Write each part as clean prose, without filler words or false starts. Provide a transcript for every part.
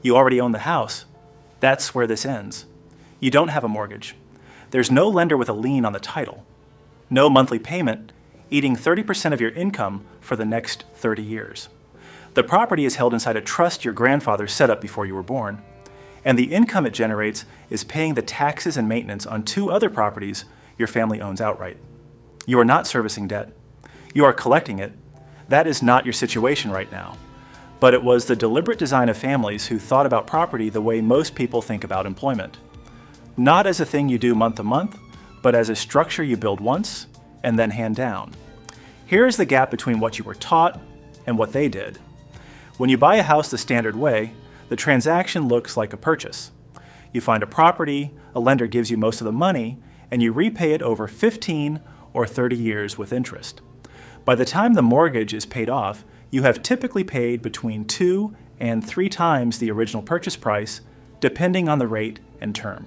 You already own the house. That's where this ends. You don't have a mortgage. There's no lender with a lien on the title. No monthly payment, eating 30% of your income for the next 30 years. The property is held inside a trust your grandfather set up before you were born, and the income it generates is paying the taxes and maintenance on 2 other properties your family owns outright. You are not servicing debt. You are collecting it. That is not your situation right now. But it was the deliberate design of families who thought about property the way most people think about employment. Not as a thing you do month to month, but as a structure you build once and then hand down. Here is the gap between what you were taught and what they did. When you buy a house the standard way, the transaction looks like a purchase. You find a property, a lender gives you most of the money, and you repay it over 15 or 30 years with interest. By the time the mortgage is paid off, you have typically paid between 2 and 3 times the original purchase price, depending on the rate and term.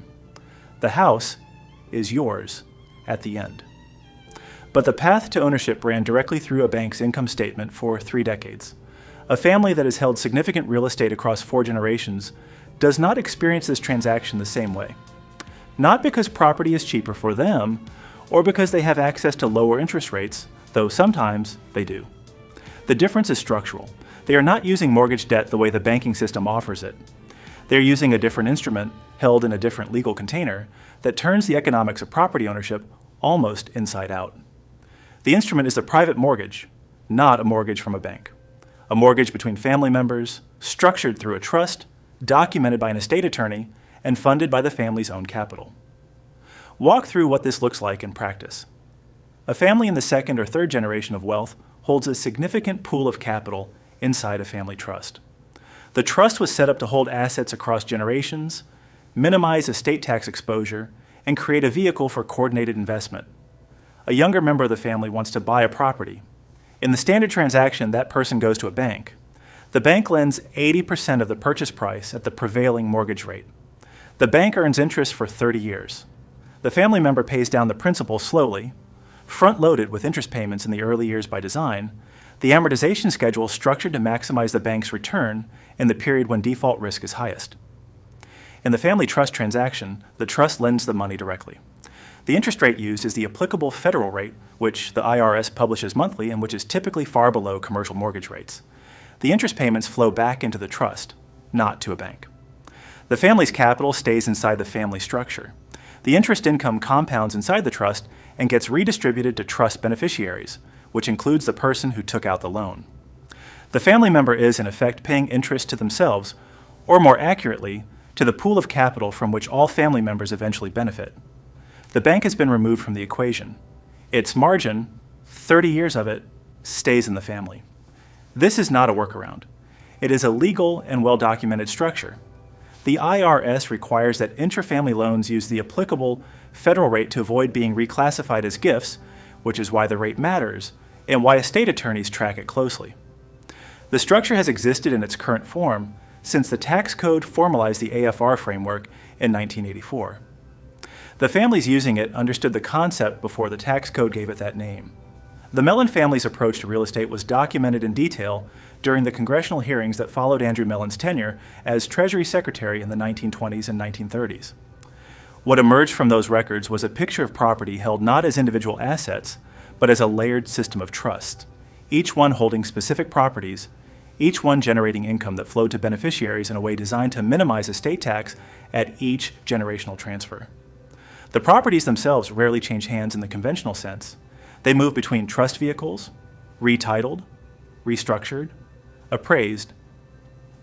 The house is yours at the end. But the path to ownership ran directly through a bank's income statement for 3 decades. A family that has held significant real estate across 4 generations does not experience this transaction the same way. Not because property is cheaper for them, or because they have access to lower interest rates, though sometimes they do. The difference is structural. They are not using mortgage debt the way the banking system offers it. They are using a different instrument, held in a different legal container, that turns the economics of property ownership almost inside out. The instrument is a private mortgage, not a mortgage from a bank. A mortgage between family members, structured through a trust, documented by an estate attorney, and funded by the family's own capital. Walk through what this looks like in practice. A family in the 2nd or 3rd generation of wealth holds a significant pool of capital inside a family trust. The trust was set up to hold assets across generations, minimize estate tax exposure, and create a vehicle for coordinated investment. A younger member of the family wants to buy a property. In the standard transaction, that person goes to a bank. The bank lends 80% of the purchase price at the prevailing mortgage rate. The bank earns interest for 30 years. The family member pays down the principal slowly, front-loaded with interest payments in the early years by design. The amortization schedule is structured to maximize the bank's return in the period when default risk is highest. In the family trust transaction, the trust lends the money directly. The interest rate used is the applicable federal rate, which the IRS publishes monthly and which is typically far below commercial mortgage rates. The interest payments flow back into the trust, not to a bank. The family's capital stays inside the family structure. The interest income compounds inside the trust and gets redistributed to trust beneficiaries, which includes the person who took out the loan. The family member is, in effect, paying interest to themselves, or more accurately, to the pool of capital from which all family members eventually benefit. The bank has been removed from the equation. Its margin, 30 years of it, stays in the family. This is not a workaround. It is a legal and well-documented structure. The IRS requires that intra-family loans use the applicable federal rate to avoid being reclassified as gifts, which is why the rate matters, and why estate attorneys track it closely. The structure has existed in its current form since the tax code formalized the AFR framework in 1984. The families using it understood the concept before the tax code gave it that name. The Mellon family's approach to real estate was documented in detail during the congressional hearings that followed Andrew Mellon's tenure as Treasury Secretary in the 1920s and 1930s. What emerged from those records was a picture of property held not as individual assets, but as a layered system of trust, each one holding specific properties, each one generating income that flowed to beneficiaries in a way designed to minimize estate tax at each generational transfer. The properties themselves rarely change hands in the conventional sense. They move between trust vehicles, retitled, restructured, appraised.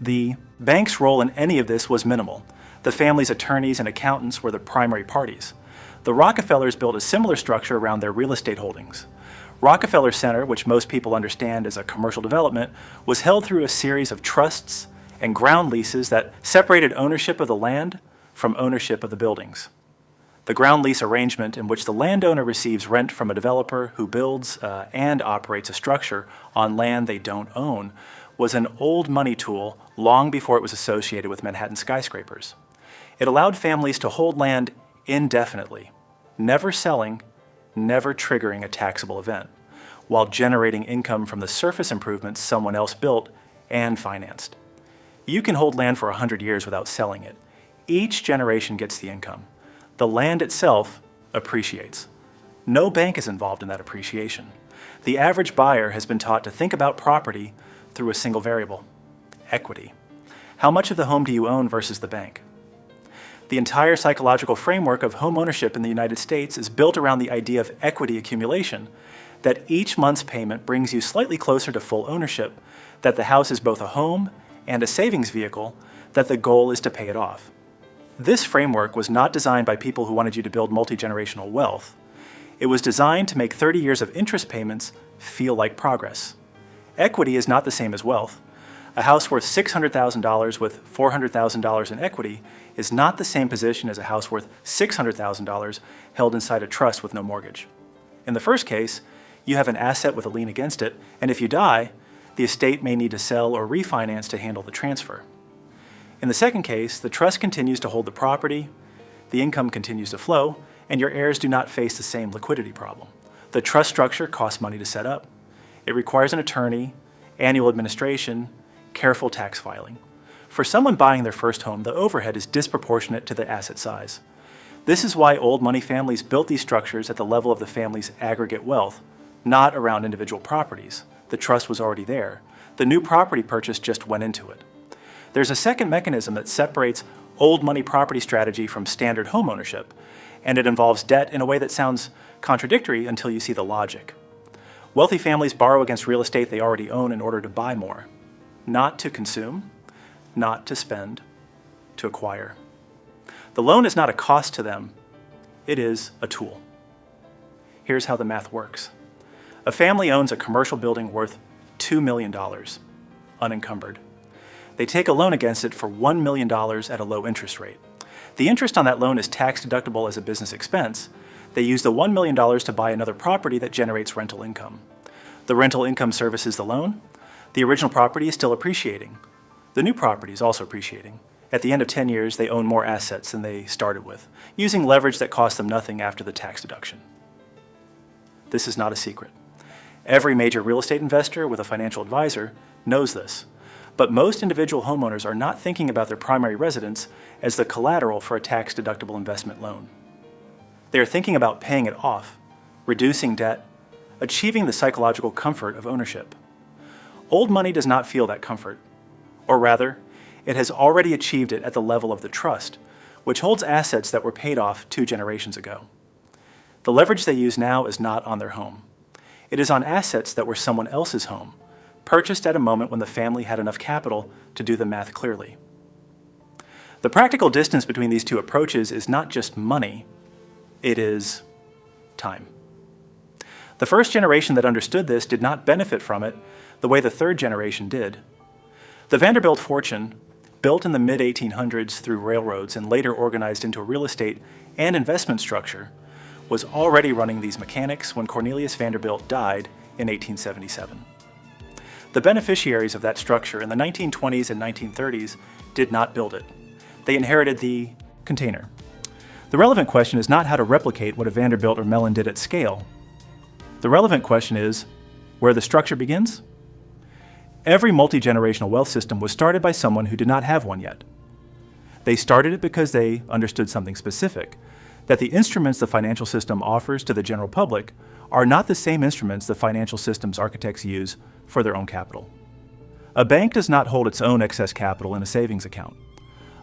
The bank's role in any of this was minimal. The family's attorneys and accountants were the primary parties. The Rockefellers built a similar structure around their real estate holdings. Rockefeller Center, which most people understand as a commercial development, was held through a series of trusts and ground leases that separated ownership of the land from ownership of the buildings. The ground lease arrangement, in which the landowner receives rent from a developer who builds and operates a structure on land they don't own, was an old money tool long before it was associated with Manhattan skyscrapers. It allowed families to hold land indefinitely, never selling, never triggering a taxable event, while generating income from the surface improvements someone else built and financed. You can hold land for 100 years without selling it. Each generation gets the income. The land itself appreciates. No bank is involved in that appreciation. The average buyer has been taught to think about property through a single variable: equity. How much of the home do you own versus the bank? The entire psychological framework of home ownership in the United States is built around the idea of equity accumulation, that each month's payment brings you slightly closer to full ownership, that the house is both a home and a savings vehicle, that the goal is to pay it off. This framework was not designed by people who wanted you to build multi-generational wealth. It was designed to make 30 years of interest payments feel like progress. Equity is not the same as wealth. A house worth $600,000 with $400,000 in equity is not the same position as a house worth $600,000 held inside a trust with no mortgage. In the first case, you have an asset with a lien against it, and if you die, the estate may need to sell or refinance to handle the transfer. In the second case, the trust continues to hold the property, the income continues to flow, and your heirs do not face the same liquidity problem. The trust structure costs money to set up. It requires an attorney, annual administration, careful tax filing. For someone buying their first home, the overhead is disproportionate to the asset size. This is why old money families built these structures at the level of the family's aggregate wealth, not around individual properties. The trust was already there. The new property purchase just went into it. There's a second mechanism that separates old money property strategy from standard home ownership, and it involves debt in a way that sounds contradictory until you see the logic. Wealthy families borrow against real estate they already own in order to buy more, not to consume, not to spend, to acquire. The loan is not a cost to them, it is a tool. Here's how the math works. A family owns a commercial building worth $2 million, unencumbered. They take a loan against it for $1 million at a low interest rate. The interest on that loan is tax deductible as a business expense. They use the $1 million to buy another property that generates rental income. The rental income services the loan. The original property is still appreciating. The new property is also appreciating. At the end of 10 years, they own more assets than they started with, using leverage that costs them nothing after the tax deduction. This is not a secret. Every major real estate investor with a financial advisor knows this. But most individual homeowners are not thinking about their primary residence as the collateral for a tax-deductible investment loan. They are thinking about paying it off, reducing debt, achieving the psychological comfort of ownership. Old money does not feel that comfort. Or rather, it has already achieved it at the level of the trust, which holds assets that were paid off 2 generations ago. The leverage they use now is not on their home. It is on assets that were someone else's home, purchased at a moment when the family had enough capital to do the math clearly. The practical distance between these two approaches is not just money, it is time. The first generation that understood this did not benefit from it the way the third generation did. The Vanderbilt fortune, built in the mid-1800s through railroads and later organized into a real estate and investment structure, was already running these mechanics when Cornelius Vanderbilt died in 1877. The beneficiaries of that structure in the 1920s and 1930s did not build it. They inherited the container. The relevant question is not how to replicate what a Vanderbilt or Mellon did at scale. The relevant question is where the structure begins. Every multi-generational wealth system was started by someone who did not have one yet. They started it because they understood something specific, that the instruments the financial system offers to the general public are not the same instruments the financial system's architects use for their own capital. A bank does not hold its own excess capital in a savings account.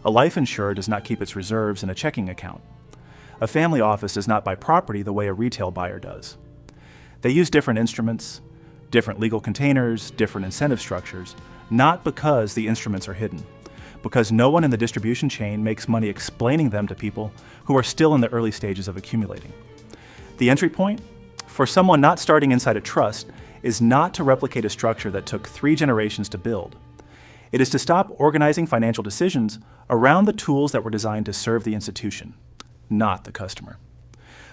A life insurer does not keep its reserves in a checking account. A family office does not buy property the way a retail buyer does. They use different instruments, different legal containers, different incentive structures, not because the instruments are hidden, because no one in the distribution chain makes money explaining them to people who are still in the early stages of accumulating. The entry point, for someone not starting inside a trust, is not to replicate a structure that took 3 generations to build. It is to stop organizing financial decisions around the tools that were designed to serve the institution, not the customer.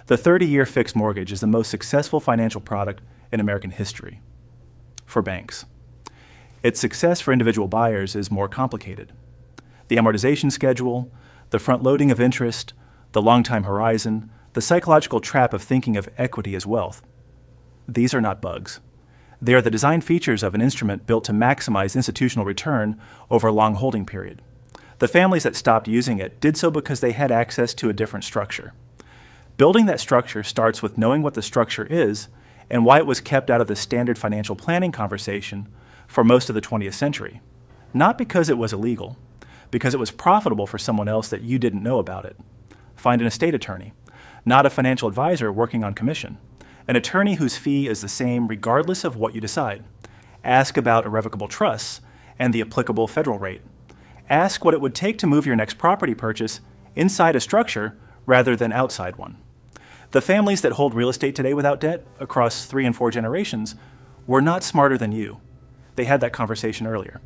The 30-year fixed mortgage is the most successful financial product in American history for banks. Its success for individual buyers is more complicated. The amortization schedule, the front-loading of interest, the long-time horizon, the psychological trap of thinking of equity as wealth. These are not bugs. They are the design features of an instrument built to maximize institutional return over a long holding period. The families that stopped using it did so because they had access to a different structure. Building that structure starts with knowing what the structure is and why it was kept out of the standard financial planning conversation for most of the 20th century. Not because it was illegal, because it was profitable for someone else that you didn't know about it. Find an estate attorney, not a financial advisor working on commission. An attorney whose fee is the same regardless of what you decide. Ask about irrevocable trusts and the applicable federal rate. Ask what it would take to move your next property purchase inside a structure rather than outside one. The families that hold real estate today without debt across 3 and 4 generations were not smarter than you. They had that conversation earlier.